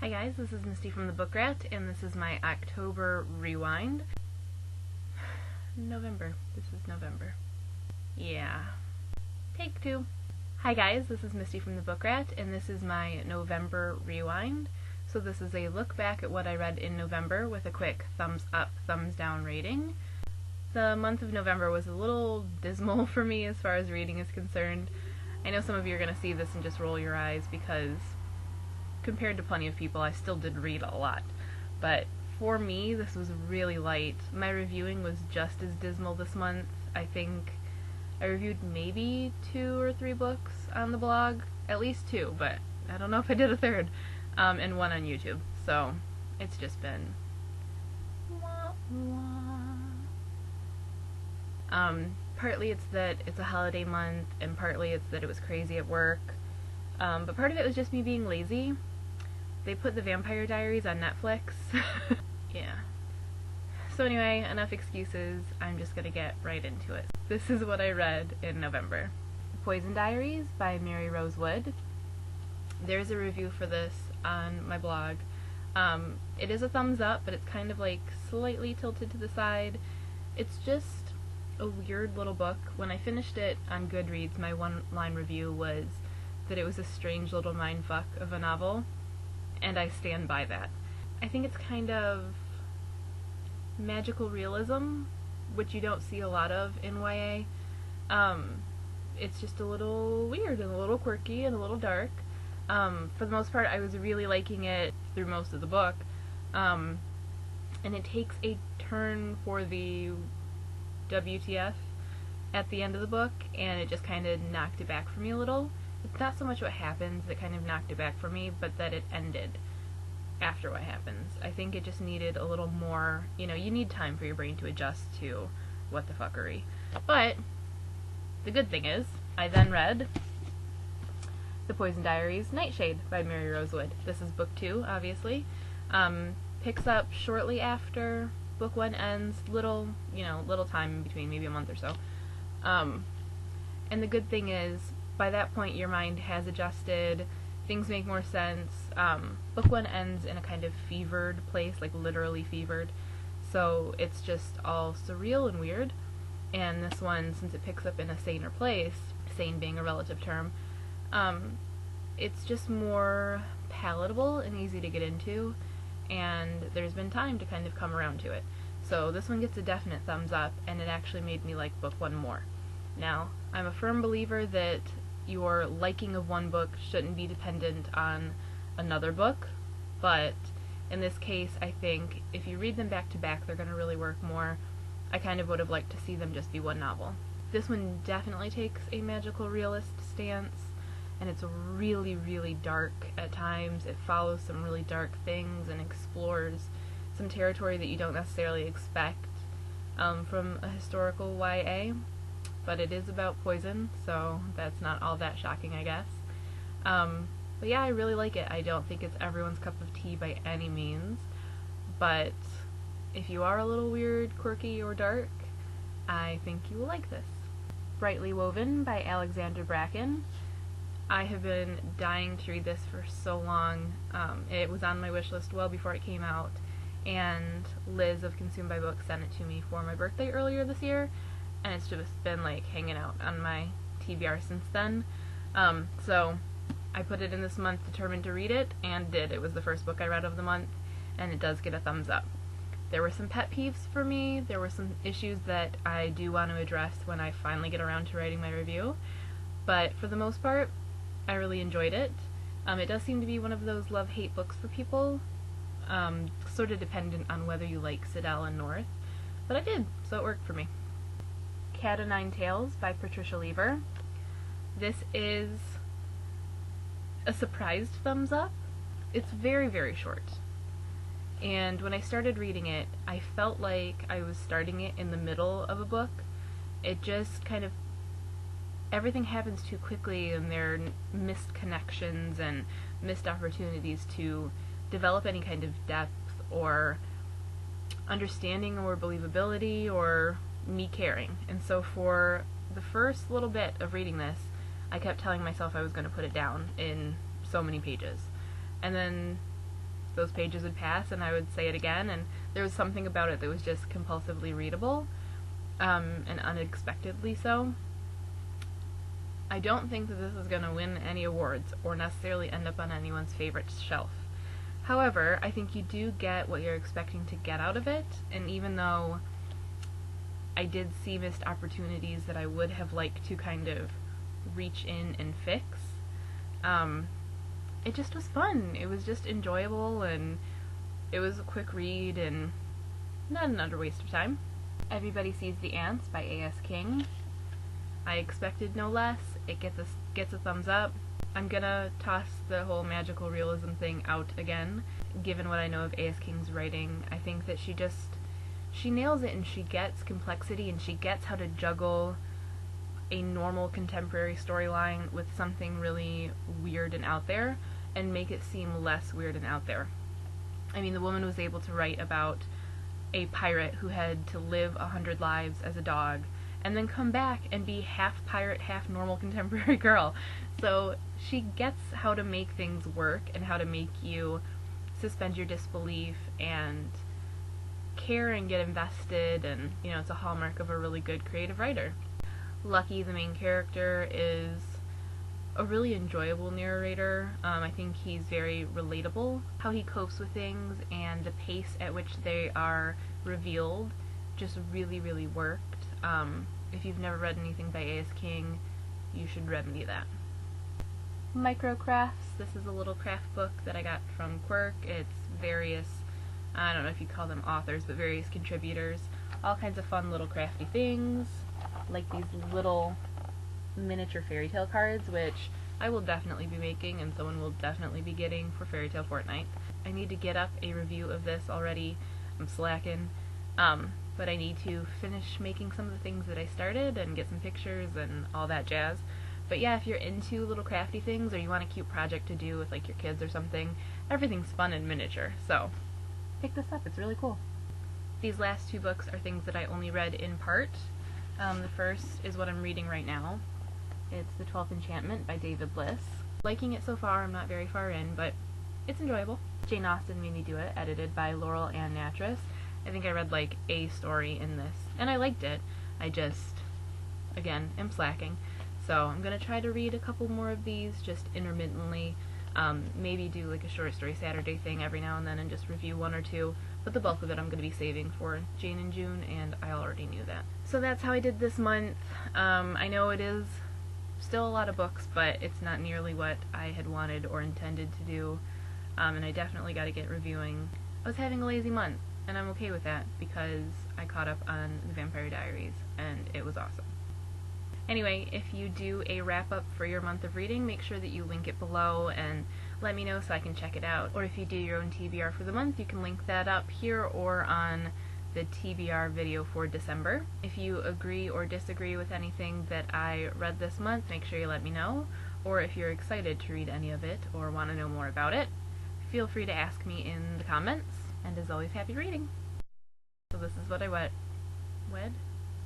Hi guys, this is Misty from the Book Rat, and this is my October rewind. November. This is November. Yeah. Take two. Hi guys, this is Misty from the Book Rat, and this is my November rewind. So this is a look back at what I read in November with a quick thumbs up, thumbs down rating. The month of November was a little dismal for me as far as reading is concerned. I know some of you are going to see this and just roll your eyes because compared to plenty of people, I still did read a lot. But for me, this was really light. My reviewing was just as dismal this month. I think I reviewed maybe 2 or 3 books on the blog. At least 2, but I don't know if I did a third. And 1 on YouTube. So it's just been partly it's that it's a holiday month, and partly it's that it was crazy at work. But part of it was just me being lazy. They put the Vampire Diaries on Netflix. Yeah. So anyway, enough excuses. I'm just gonna get right into it. This is what I read in November. Poison Diaries by Mary Rose Wood. There's a review for this on my blog. It is a thumbs up, but it's kind of like slightly tilted to the side. It's just a weird little book. When I finished it on Goodreads, my one-line review was that it was a strange little mindfuck of a novel, and I stand by that. I think it's kind of magical realism, which you don't see a lot of in YA. It's just a little weird and a little quirky and a little dark. For the most part, I was really liking it through most of the book, and it takes a turn for the WTF at the end of the book, and it just kind of knocked it back for me a little. It's not so much what happens that kind of knocked it back for me, but that it ended after what happens. I think it just needed a little more, you need time for your brain to adjust to what the fuckery. But the good thing is, I then read The Poison Diaries, Nightshade by Mary Rose Wood. This is book 2, obviously. Picks up shortly after book 1 ends, little time in between, maybe a month or so. And the good thing is, by that point your mind has adjusted, things make more sense. Book 1 ends in a kind of fevered place, like literally fevered, so it's just all surreal and weird. And this one, since it picks up in a saner place, sane being a relative term, it's just more palatable and easy to get into, and there's been time to kind of come around to it. So this one gets a definite thumbs up, and it actually made me like book 1 more. Now, I'm a firm believer that your liking of one book shouldn't be dependent on another book, but in this case, I think if you read them back to back, they're going to really work more. I kind of would have liked to see them just be one novel. This one definitely takes a magical realist stance, and it's really, really dark at times. It follows some really dark things and explores some territory that you don't necessarily expect from a historical YA. But it is about poison, so that's not all that shocking, I guess. But yeah, I really like it. I don't think it's everyone's cup of tea by any means, but if you are a little weird, quirky, or dark, I think you will like this. Brightly Woven by Alexandra Bracken. I have been dying to read this for so long. It was on my wish list well before it came out, and Liz of Consumed by Books sent it to me for my birthday earlier this year, and it's just been like hanging out on my TBR since then. So I put it in this month determined to read it, and did. It was the first book I read of the month, and it does get a thumbs up. There were some pet peeves for me. There were some issues that I do want to address when I finally get around to writing my review, but for the most part, I really enjoyed it. It does seem to be one of those love-hate books for people, sort of dependent on whether you like Siddell and North, but I did, so it worked for me. Cat o' Nine Tails by Patricia Lever. This is a surprised thumbs up. It's very, very short. And when I started reading it, I felt like I was starting it in the middle of a book. It just kind of, everything happens too quickly, and there are missed connections and missed opportunities to develop any kind of depth or understanding or believability or me caring. And so for the first little bit of reading this, I kept telling myself I was going to put it down in so many pages. And then those pages would pass and I would say it again, and there was something about it that was just compulsively readable, and unexpectedly so. I don't think that this is going to win any awards or necessarily end up on anyone's favorite shelf. However, I think you do get what you're expecting to get out of it, and even though I did see missed opportunities that I would have liked to kind of reach in and fix, it just was fun. It was just enjoyable, and it was a quick read, and not another waste of time. Everybody Sees the Ants by A.S. King. I expected no less. It gets a thumbs up. I'm gonna toss the whole magical realism thing out again. Given what I know of A.S. King's writing, I think that she nails it, and she gets complexity, and she gets how to juggle a normal contemporary storyline with something really weird and out there, and make it seem less weird and out there. I mean, the woman was able to write about a pirate who had to live 100 lives as a dog, and then come back and be half pirate, half normal contemporary girl. So she gets how to make things work and how to make you suspend your disbelief and care and get invested, and it's a hallmark of a really good creative writer. Lucky, the main character, is a really enjoyable narrator. I think he's very relatable. How he copes with things and the pace at which they are revealed just really, really worked. If you've never read anything by A.S. King, you should remedy that. Microcrafts. This is a little craft book that I got from Quirk. It's various, I don't know if you call them authors, but various contributors. All kinds of fun little crafty things, like these little miniature fairy tale cards, which I will definitely be making and someone will definitely be getting for Fairy Tale Fortnite. I need to get up a review of this already. I'm slacking. But I need to finish making some of the things that I started and get some pictures and all that jazz. But yeah, if you're into little crafty things or you want a cute project to do with like your kids or something, everything's fun and miniature, so pick this up, it's really cool. These last two books are things that I only read in part. The first is what I'm reading right now. It's The 12th Enchantment by David Bliss. Liking it so far. I'm not very far in, but it's enjoyable. Jane Austen Made Me Do It, edited by Laurel Ann Nattrass. I think I read like a story in this, and I liked it. I just, again, am slacking. So I'm going to try to read a couple more of these just intermittently. Maybe do like a short story Saturday thing every now and then and just review one or two, but the bulk of it I'm going to be saving for Jane and June, and I already knew that. So that's how I did this month. I know it is still a lot of books, but it's not nearly what I had wanted or intended to do, and I definitely got to get reviewing. I was having a lazy month, and I'm okay with that because I caught up on the Vampire Diaries, and it was awesome. Anyway, if you do a wrap-up for your month of reading, make sure that you link it below and let me know so I can check it out. Or if you do your own TBR for the month, you can link that up here or on the TBR video for December. If you agree or disagree with anything that I read this month, make sure you let me know. Or if you're excited to read any of it or want to know more about it, feel free to ask me in the comments. And as always, happy reading! So this is what I wed?